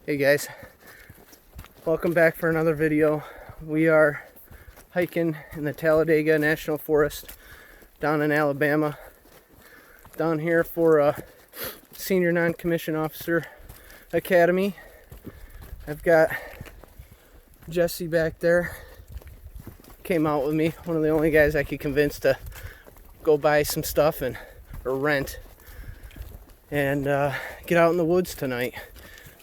Hey guys, welcome back for another video. We are hiking in the Talladega National Forest down in Alabama. Down here for a Senior Non-Commissioned Officer Academy. I've got Jesse back there. Came out with me, one of the only guys I could convince to go buy some stuff or rent and get out in the woods tonight.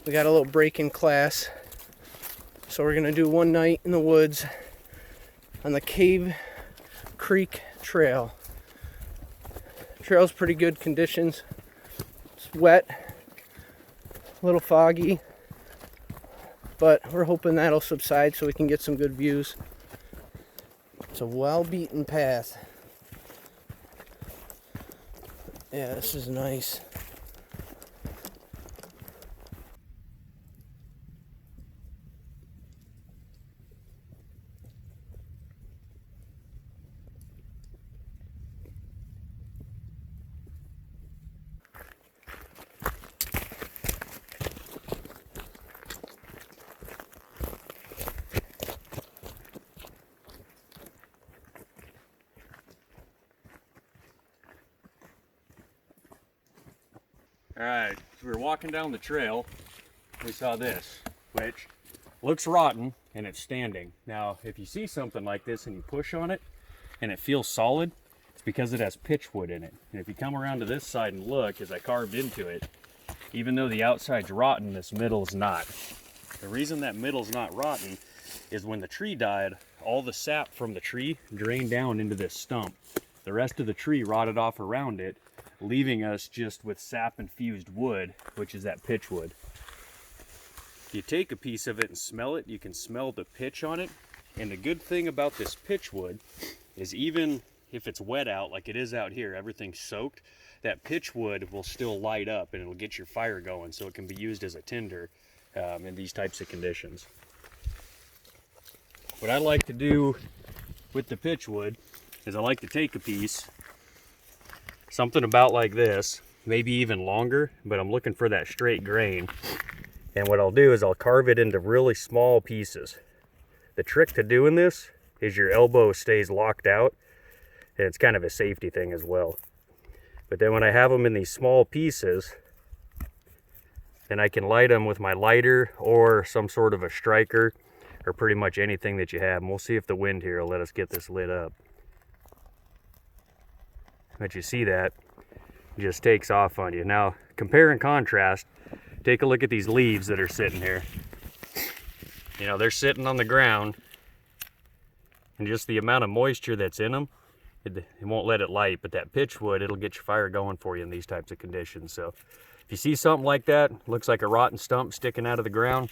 We got a little break in class, so we're gonna do one night in the woods on the Cave Creek Trail. Trail's pretty good conditions. It's wet, a little foggy, but we're hoping that'll subside so we can get some good views. It's a well-beaten path. Yeah, this is nice. Alright, so we were walking down the trail, we saw this, which looks rotten, and it's standing. Now, if you see something like this and you push on it, and it feels solid, it's because it has pitchwood in it. And if you come around to this side and look, as I carved into it, even though the outside's rotten, this middle's not. The reason that middle's not rotten is when the tree died, all the sap from the tree drained down into this stump. The rest of the tree rotted off around it, leaving us just with sap infused wood, which is that pitchwood. If you take a piece of it and smell it, you can smell the pitch on it. And the good thing about this pitchwood is even if it's wet out like it is out here, everything's soaked, that pitchwood will still light up and it'll get your fire going, so it can be used as a tinder in these types of conditions. What I like to do with the pitchwood is I like to take a piece, something about like this, maybe even longer, but I'm looking for that straight grain. And what I'll do is I'll carve it into really small pieces. The trick to doing this is your elbow stays locked out, and it's kind of a safety thing as well. But then when I have them in these small pieces, then I can light them with my lighter or some sort of a striker, or pretty much anything that you have. And we'll see if the wind here will let us get this lit up. But you see that, it just takes off on you. Now, compare and contrast, take a look at these leaves that are sitting here. You know, they're sitting on the ground, and just the amount of moisture that's in them, it won't let it light, but that pitchwood, it'll get your fire going for you in these types of conditions. So if you see something like that, looks like a rotten stump sticking out of the ground,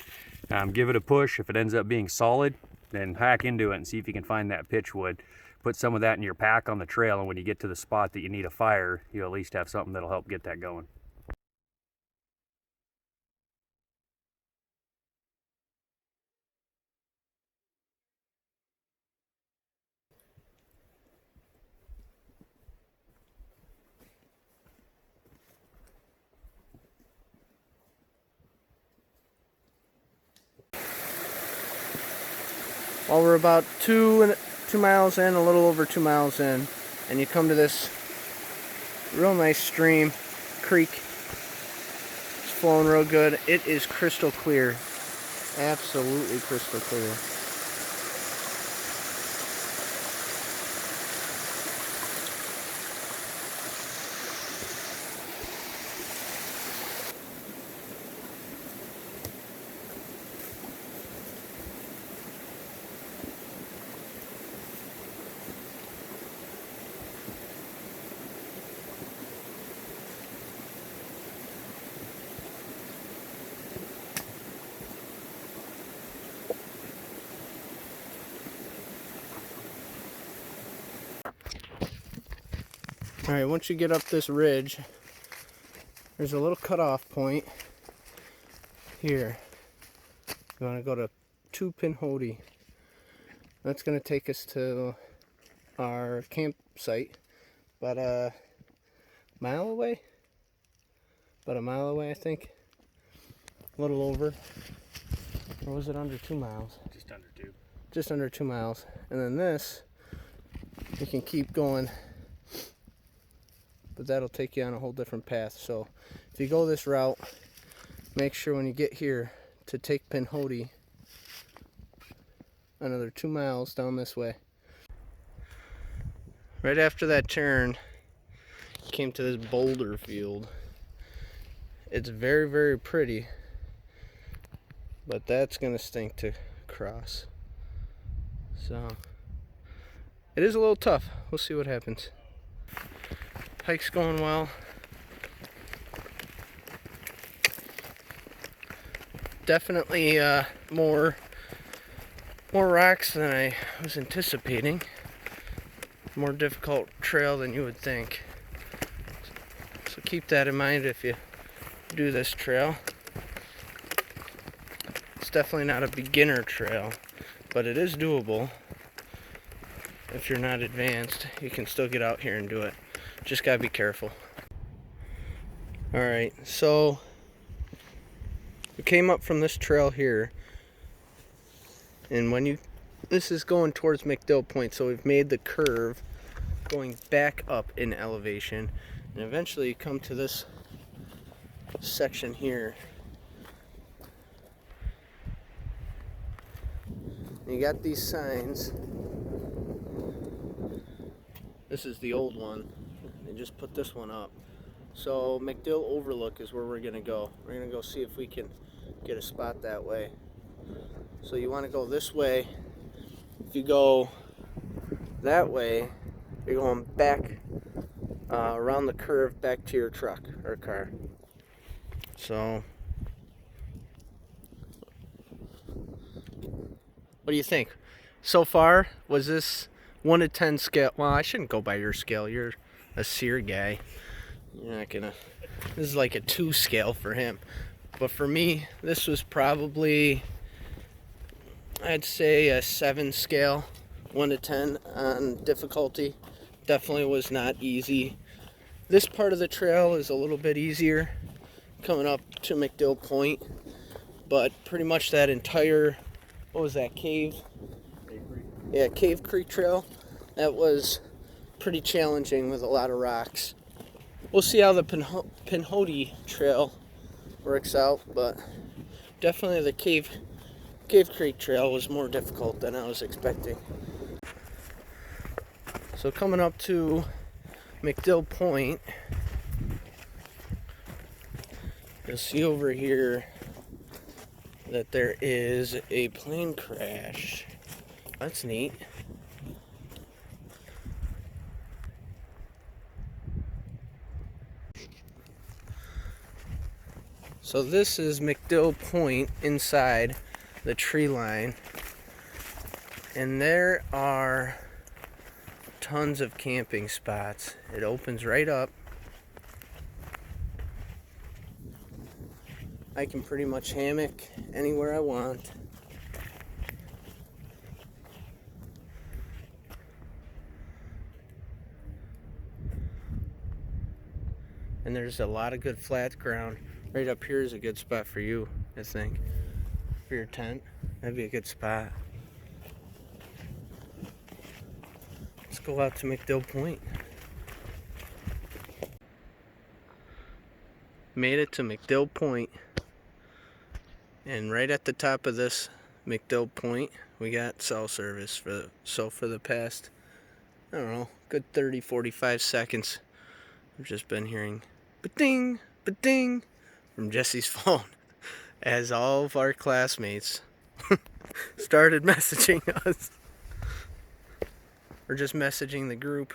give it a push. If it ends up being solid, then hack into it and see if you can find that pitchwood. Put some of that in your pack on the trail, and when you get to the spot that you need a fire, you at least have something that'll help get that going. Well, we're about 2 miles in, a little over 2 miles in, and you come to this real nice stream, creek. It's flowing real good. It is crystal clear, absolutely crystal clear. Alright, once you get up this ridge, there's a little cutoff point here. You want to go to Two Pinhoti. That's going to take us to our campsite, about a mile away, I think. a little over. Or was it under 2 miles? Just under 2. Just under 2 miles. And then this, you can keep going, but that'll take you on a whole different path. So if you go this route, make sure when you get here to take Pinhoti another 2 miles down this way. Right after that turn, came to this boulder field. It's very, very pretty, but that's gonna stink to cross. So it is a little tough. We'll see what happens. Hike's going well. Definitely more rocks than I was anticipating. More difficult trail than you would think. So keep that in mind if you do this trail. It's definitely not a beginner trail, but it is doable. If you're not advanced, you can still get out here and do it. Just gotta be careful. Alright, so we came up from this trail here, and this is going towards McDill Point, so we've made the curve going back up in elevation, and eventually you come to this section here. And you got these signs. This is the old one. They just put this one up. So McDill Overlook is where we're gonna go. We're gonna go see if we can get a spot that way. So you want to go this way. If you go that way, you're going back around the curve back to your truck or car. So what do you think? So far, was this 1 to 10 scale? Well, I shouldn't go by your scale. You're a SERE guy. You're not gonna. This is like a 2 scale for him. But for me, this was probably, I'd say, a 7 scale, 1 to 10 on difficulty. Definitely was not easy. This part of the trail is a little bit easier coming up to McDill Point, but pretty much that entire, what was that, Cave Creek? Yeah, Cave Creek Trail. That was pretty challenging with a lot of rocks. We'll see how the Pinhoti Trail works out, but definitely the Cave Creek Trail was more difficult than I was expecting. So coming up to McDill Point, you'll see over here that there is a plane crash. That's neat. So this is McDill Point inside the tree line, and there are tons of camping spots. It opens right up. I can pretty much hammock anywhere I want. And there's a lot of good flat ground. Right up here is a good spot for you, I think. For your tent, that'd be a good spot. Let's go out to McDill Point. Made it to McDill Point. And right at the top of this McDill Point, we got cell service for the past, I don't know, good 30-45 seconds. I've just been hearing ba-ding, ba-ding from Jesse's phone as all of our classmates started messaging us, or just messaging the group.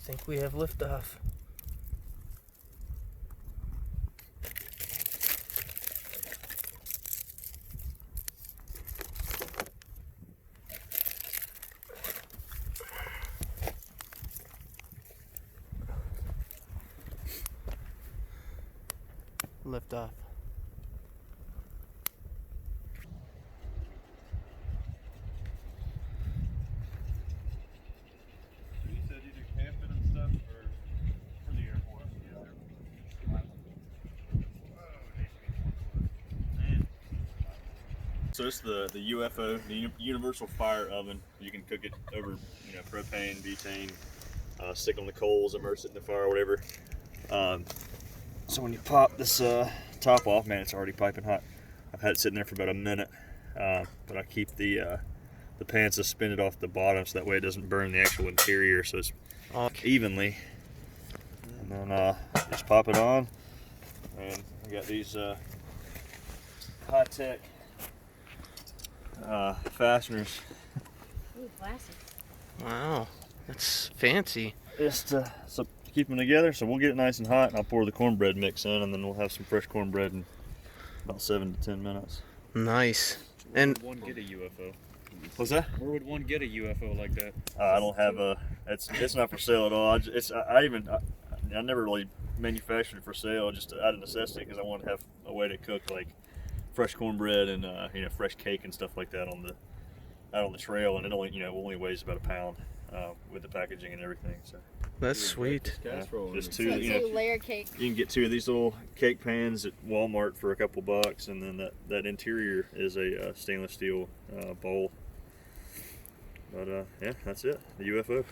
think we have liftoff. Liftoff. You said you do camping and stuff for the Air Force? Yeah. So it's the UFO, the Universal Fire Oven. You can cook it over, propane, butane, stick on the coals, immerse it in the fire, whatever. So when you pop this top off, man, it's already piping hot. I've had it sitting there for about a minute, but I keep the pan suspended off the bottom so that way it doesn't burn the actual interior, so it's evenly. And then just pop it on, and I got these high-tech fasteners. Ooh, classic. Wow, that's fancy. Just so keep them together, so we'll get it nice and hot, and I'll pour the cornbread mix in, and then we'll have some fresh cornbread in about 7 to 10 minutes. Nice. Where And would one get a UFO? What's that? Where would one get a UFO like that? I don't have a. It's not for sale at all. I never really manufactured it for sale, just out of necessity, because I want to have a way to cook like fresh cornbread and fresh cake and stuff like that out on the trail, and it only weighs about a pound with the packaging and everything. So that's sweet. just So two. it's a layer cake. You can get 2 of these little cake pans at Walmart for a couple bucks, and then that interior is a stainless steel bowl. But yeah, that's it. The UFO.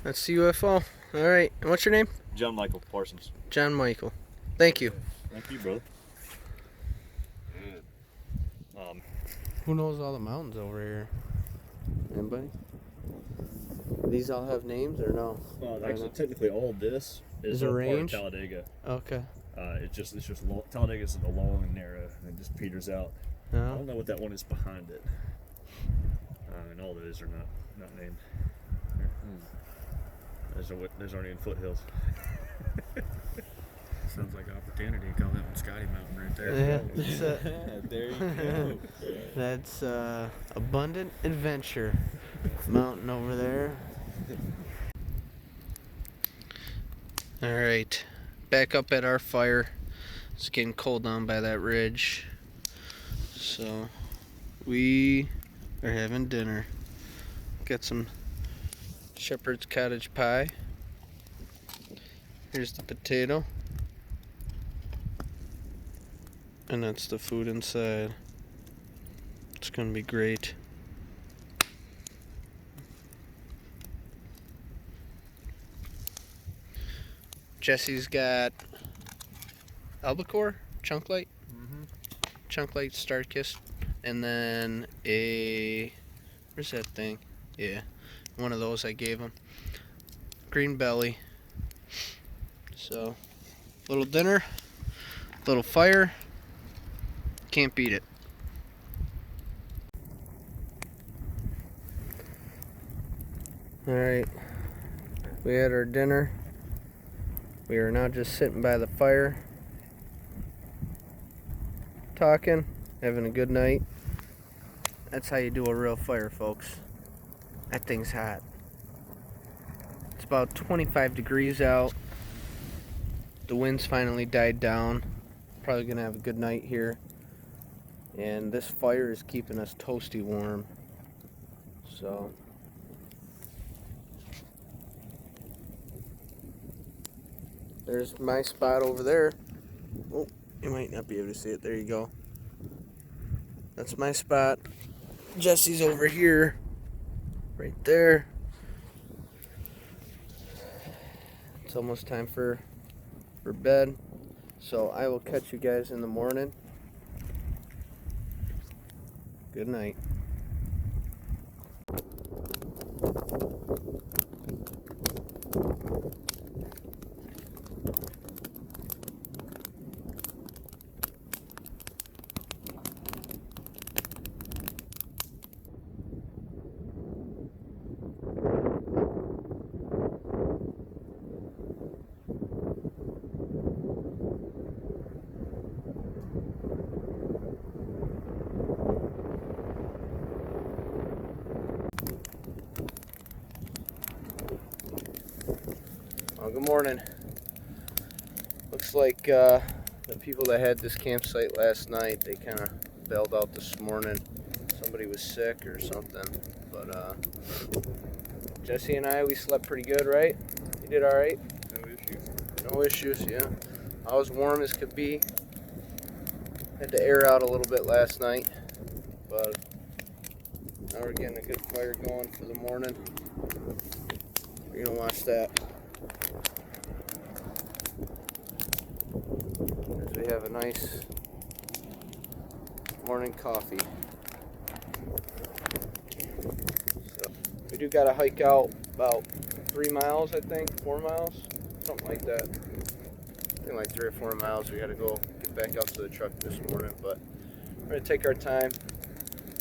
That's the UFO. All right. And what's your name? John Michael Parsons. John Michael. Thank you. Thank you, brother. Who knows all the mountains over here? Anybody? These all have names or no? Actually, technically, all of this Is a part of range? Talladega. Okay. It's just long, Talladega is the long and narrow, and it just peters out. I No. don't know what that one is behind it. And all those are not named. Those aren't even foothills. Sounds like opportunity. Call that one Scotty Mountain right there. Yeah. There you go. That's Abundant Adventure Mountain over there. All right. Back up at our fire. It's getting cold down by that ridge. So we are having dinner. Got some shepherd's cottage pie. Here's the potato. And that's the food inside. It's gonna be great. Jesse's got albacore, chunk light, chunk light star kiss, and then where's that thing? Yeah, one of those I gave him. Green belly. So, little dinner, little fire. Can't beat it. All right, we had our dinner. We are now just sitting by the fire, talking, having a good night. That's how you do a real fire, folks. That thing's hot. It's about 25 degrees out. The wind's finally died down. Probably gonna have a good night here. And this fire is keeping us toasty warm. So there's my spot over there. Oh, you might not be able to see it. There you go. That's my spot. Jesse's over here. Right there. It's almost time for bed. So I will catch you guys in the morning. Good night. Well, good morning. Looks like the people that had this campsite last night, they kind of bailed out this morning. Somebody was sick or something. But Jesse and I, we slept pretty good, right? You did all right? No issues. No issues, yeah. I was warm as could be. Had to air out a little bit last night, but now we're getting a good fire going for the morning. We're gonna watch that. As we have a nice morning coffee. So we do gotta hike out about 3 miles, I think, 4 miles, something like that. I think like 3 or 4 miles. We gotta go get back out to the truck this morning, but we're gonna take our time,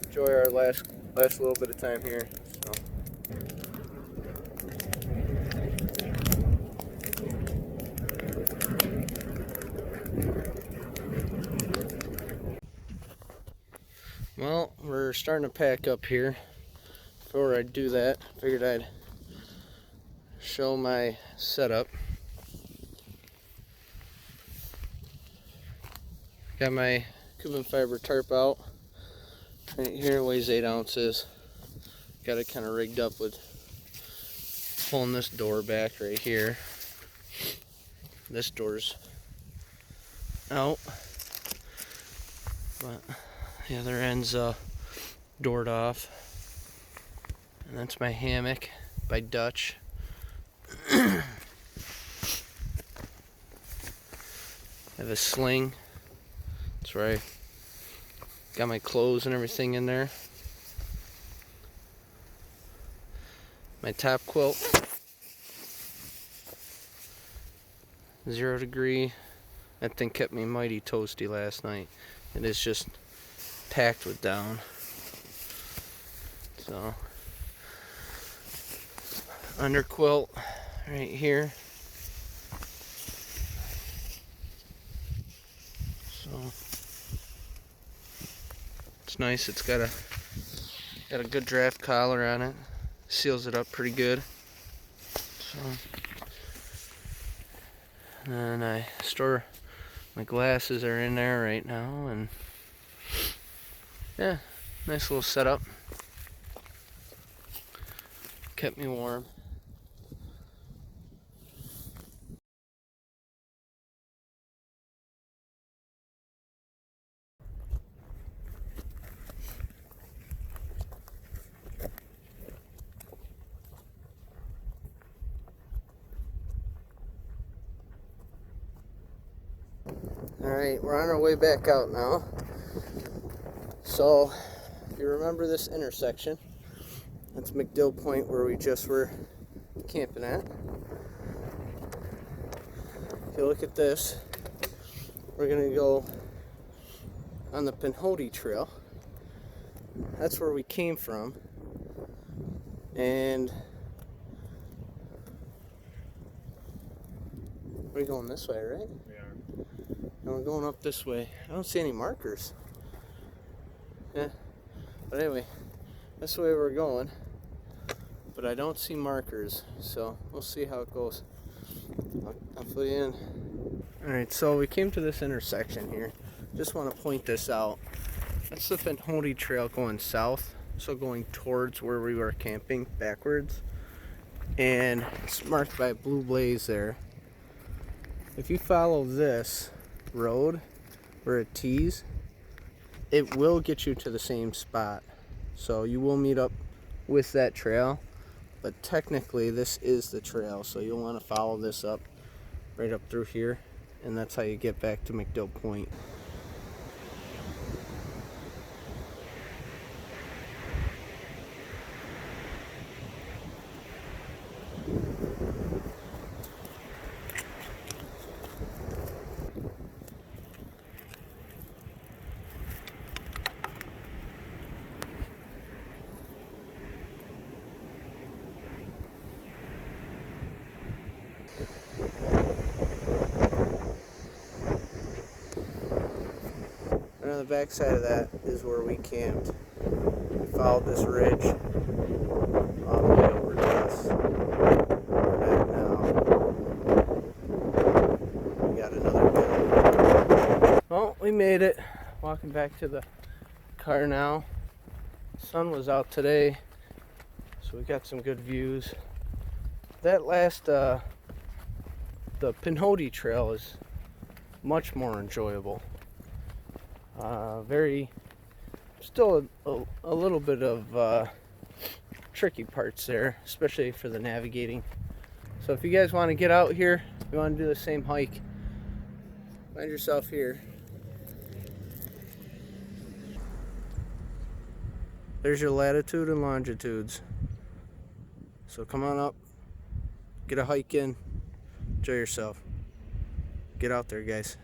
enjoy our last little bit of time here. So. Well, we're starting to pack up here. Before I do that, I figured I'd show my setup. Got my carbon fiber tarp out. Right here, weighs 8 ounces. Got it kind of rigged up with pulling this door back right here. This door's out, but the other end's doored off. And that's my hammock by Dutch. I have a sling. That's where I got my clothes and everything in there. My top quilt. 0 degree. That thing kept me mighty toasty last night. It is just packed with down. So, under quilt right here. So it's nice. It's got a good draft collar on it. Seals it up pretty good. So, and I store my glasses are in there right now, and yeah, nice little setup. Kept me warm. Alright, we're on our way back out now. So, if you remember this intersection, that's McDill Point where we just were camping at. If you look at this, we're going to go on the Pinhoti Trail. That's where we came from. And we're going this way, right? And we're going up this way. I don't see any markers. Yeah. But anyway, that's the way we're going. But I don't see markers. So we'll see how it goes. I'll fill you in. Alright, so we came to this intersection here. Just want to point this out. That's the Pinhoti Trail going south. So going towards where we were camping backwards. And it's marked by a blue blaze there. If you follow this road where it tees, it will get you to the same spot. So you will meet up with that trail, but technically this is the trail, so you'll want to follow this up right up through here, and that's how you get back to McDill Point. And on the back side of that is where we camped. We followed this ridge all the way over to us. We're at now made it. Walking back to the car now. Sun was out today, so we got some good views. That last, the Pinhoti Trail is much more enjoyable. Still a little bit of tricky parts there, especially for the navigating. So if you guys want to get out here, you want to do the same hike, find yourself here. There's your latitude and longitudes. So come on up, get a hike in, enjoy yourself. Get out there, guys.